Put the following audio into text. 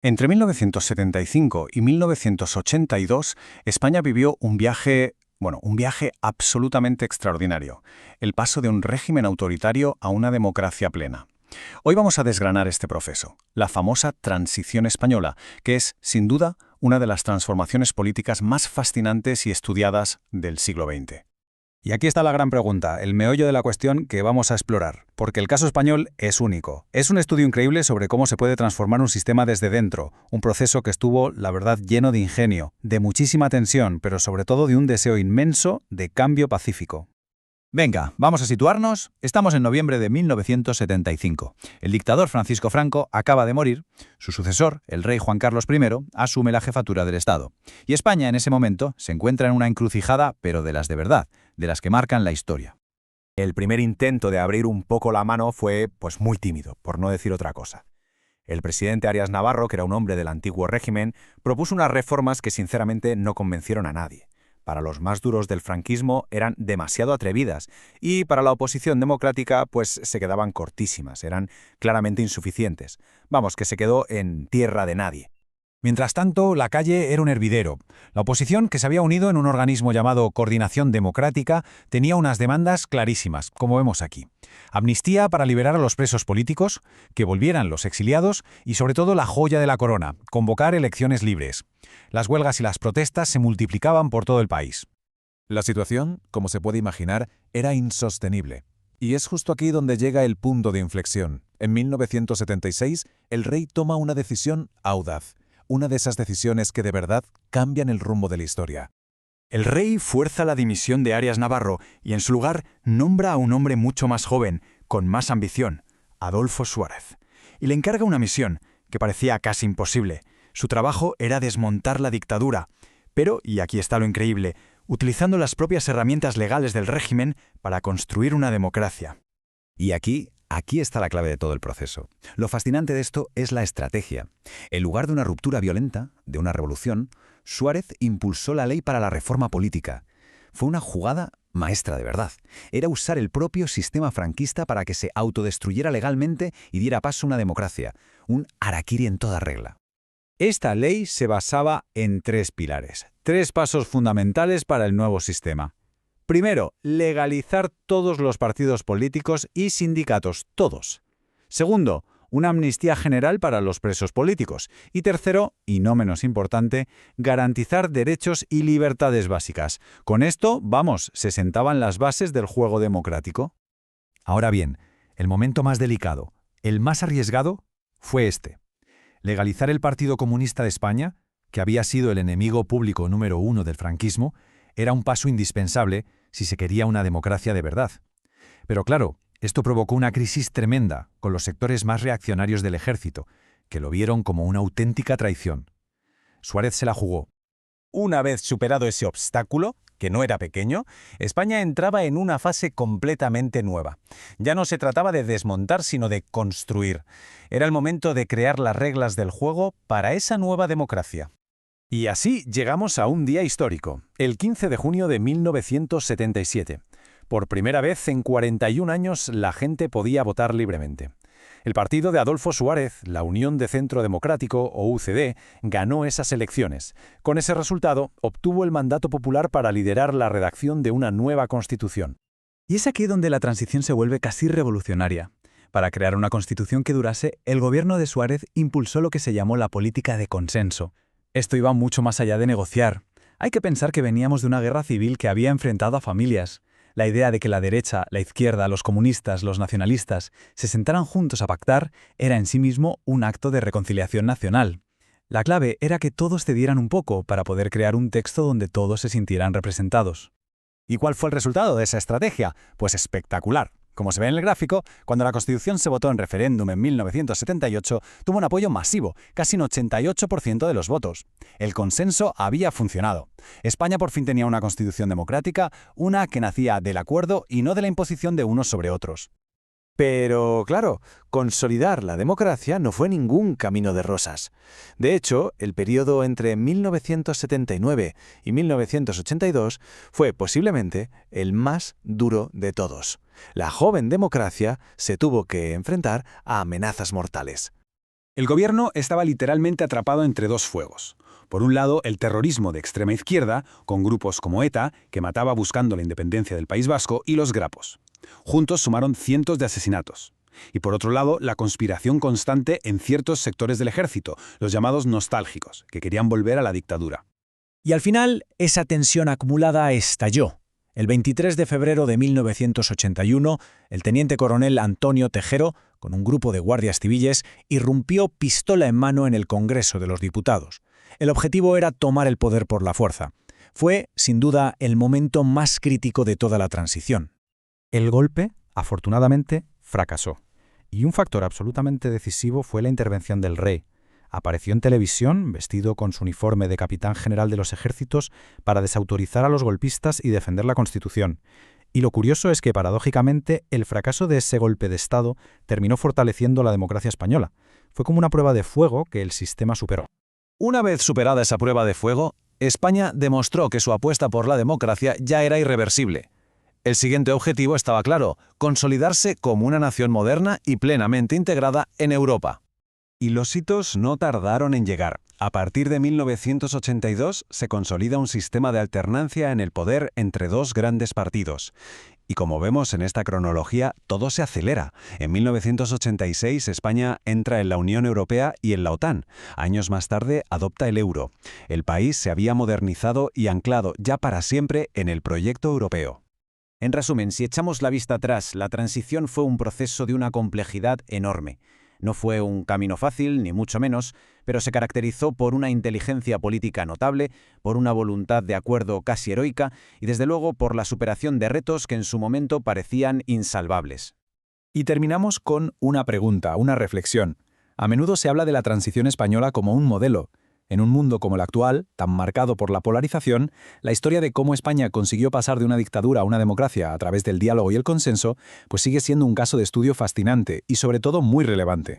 Entre 1975 y 1982, España vivió un viaje absolutamente extraordinario, el paso de un régimen autoritario a una democracia plena. Hoy vamos a desgranar este proceso, la famosa transición española, que es, sin duda, una de las transformaciones políticas más fascinantes y estudiadas del siglo XX. Y aquí está la gran pregunta, el meollo de la cuestión que vamos a explorar, porque el caso español es único. Es un estudio increíble sobre cómo se puede transformar un sistema desde dentro, un proceso que estuvo, la verdad, lleno de ingenio, de muchísima tensión, pero sobre todo de un deseo inmenso de cambio pacífico. Venga, vamos a situarnos. Estamos en noviembre de 1975. El dictador Francisco Franco acaba de morir. Su sucesor, el rey Juan Carlos I, asume la jefatura del Estado. Y España en ese momento se encuentra en una encrucijada, pero de las de verdad, de las que marcan la historia. El primer intento de abrir un poco la mano fue, muy tímido, por no decir otra cosa. El presidente Arias Navarro, que era un hombre del antiguo régimen, propuso unas reformas que sinceramente no convencieron a nadie. Para los más duros del franquismo eran demasiado atrevidas y para la oposición democrática se quedaban cortísimas, eran claramente insuficientes. Vamos, que se quedó en tierra de nadie. Mientras tanto, la calle era un hervidero. La oposición, que se había unido en un organismo llamado Coordinación Democrática, tenía unas demandas clarísimas, como vemos aquí. Amnistía para liberar a los presos políticos, que volvieran los exiliados y, sobre todo, la joya de la corona, convocar elecciones libres. Las huelgas y las protestas se multiplicaban por todo el país. La situación, como se puede imaginar, era insostenible. Y es justo aquí donde llega el punto de inflexión. En 1976, el rey toma una decisión audaz. Una de esas decisiones que de verdad cambian el rumbo de la historia. El rey fuerza la dimisión de Arias Navarro y en su lugar nombra a un hombre mucho más joven, con más ambición, Adolfo Suárez. Y le encarga una misión que parecía casi imposible. Su trabajo era desmontar la dictadura, pero, y aquí está lo increíble, utilizando las propias herramientas legales del régimen para construir una democracia. Y aquí está la clave de todo el proceso. Lo fascinante de esto es la estrategia. En lugar de una ruptura violenta, de una revolución, Suárez impulsó la ley para la reforma política. Fue una jugada maestra de verdad. Era usar el propio sistema franquista para que se autodestruyera legalmente y diera paso a una democracia. Un harakiri en toda regla. Esta ley se basaba en 3 pilares, 3 pasos fundamentales para el nuevo sistema. Primero, legalizar todos los partidos políticos y sindicatos, todos. Segundo, una amnistía general para los presos políticos. Y tercero, y no menos importante, garantizar derechos y libertades básicas. Con esto, se sentaban las bases del juego democrático. Ahora bien, el momento más delicado, el más arriesgado, fue este. Legalizar el Partido Comunista de España, que había sido el enemigo público número 1 del franquismo, era un paso indispensable si se quería una democracia de verdad. Pero claro, esto provocó una crisis tremenda con los sectores más reaccionarios del ejército, que lo vieron como una auténtica traición. Suárez se la jugó. Una vez superado ese obstáculo, que no era pequeño, España entraba en una fase completamente nueva. Ya no se trataba de desmontar, sino de construir. Era el momento de crear las reglas del juego para esa nueva democracia. Y así llegamos a un día histórico, el 15 de junio de 1977. Por primera vez en 41 años la gente podía votar libremente. El partido de Adolfo Suárez, la Unión de Centro Democrático, o UCD, ganó esas elecciones. Con ese resultado, obtuvo el mandato popular para liderar la redacción de una nueva Constitución. Y es aquí donde la transición se vuelve casi revolucionaria. Para crear una Constitución que durase, el gobierno de Suárez impulsó lo que se llamó la política de consenso. Esto iba mucho más allá de negociar. Hay que pensar que veníamos de una guerra civil que había enfrentado a familias. La idea de que la derecha, la izquierda, los comunistas, los nacionalistas se sentaran juntos a pactar era en sí mismo un acto de reconciliación nacional. La clave era que todos cedieran un poco para poder crear un texto donde todos se sintieran representados. ¿Y cuál fue el resultado de esa estrategia? Pues espectacular. Como se ve en el gráfico, cuando la Constitución se votó en referéndum en 1978, tuvo un apoyo masivo, casi un 88% de los votos. El consenso había funcionado. España por fin tenía una Constitución democrática, una que nacía del acuerdo y no de la imposición de unos sobre otros. Pero, claro, consolidar la democracia no fue ningún camino de rosas. De hecho, el periodo entre 1979 y 1982 fue posiblemente el más duro de todos. La joven democracia se tuvo que enfrentar a amenazas mortales. El gobierno estaba literalmente atrapado entre dos fuegos. Por un lado, el terrorismo de extrema izquierda, con grupos como ETA, que mataba buscando la independencia del País Vasco, y los grapos. Juntos sumaron cientos de asesinatos. Y por otro lado, la conspiración constante en ciertos sectores del ejército, los llamados nostálgicos, que querían volver a la dictadura. Y al final, esa tensión acumulada estalló. El 23 de febrero de 1981, el teniente coronel Antonio Tejero, con un grupo de guardias civiles, irrumpió pistola en mano en el Congreso de los Diputados. El objetivo era tomar el poder por la fuerza. Fue, sin duda, el momento más crítico de toda la transición. El golpe, afortunadamente, fracasó. Y un factor absolutamente decisivo fue la intervención del rey. Apareció en televisión, vestido con su uniforme de capitán general de los ejércitos, para desautorizar a los golpistas y defender la Constitución. Y lo curioso es que, paradójicamente, el fracaso de ese golpe de Estado terminó fortaleciendo la democracia española. Fue como una prueba de fuego que el sistema superó. Una vez superada esa prueba de fuego, España demostró que su apuesta por la democracia ya era irreversible. El siguiente objetivo estaba claro: consolidarse como una nación moderna y plenamente integrada en Europa. Y los hitos no tardaron en llegar. A partir de 1982 se consolida un sistema de alternancia en el poder entre dos grandes partidos. Y como vemos en esta cronología, todo se acelera. En 1986 España entra en la Unión Europea y en la OTAN. Años más tarde adopta el euro. El país se había modernizado y anclado ya para siempre en el proyecto europeo. En resumen, si echamos la vista atrás, la transición fue un proceso de una complejidad enorme. No fue un camino fácil, ni mucho menos, pero se caracterizó por una inteligencia política notable, por una voluntad de acuerdo casi heroica y, desde luego, por la superación de retos que en su momento parecían insalvables. Y terminamos con una pregunta, una reflexión. A menudo se habla de la transición española como un modelo. En un mundo como el actual, tan marcado por la polarización, la historia de cómo España consiguió pasar de una dictadura a una democracia a través del diálogo y el consenso, pues sigue siendo un caso de estudio fascinante y sobre todo muy relevante.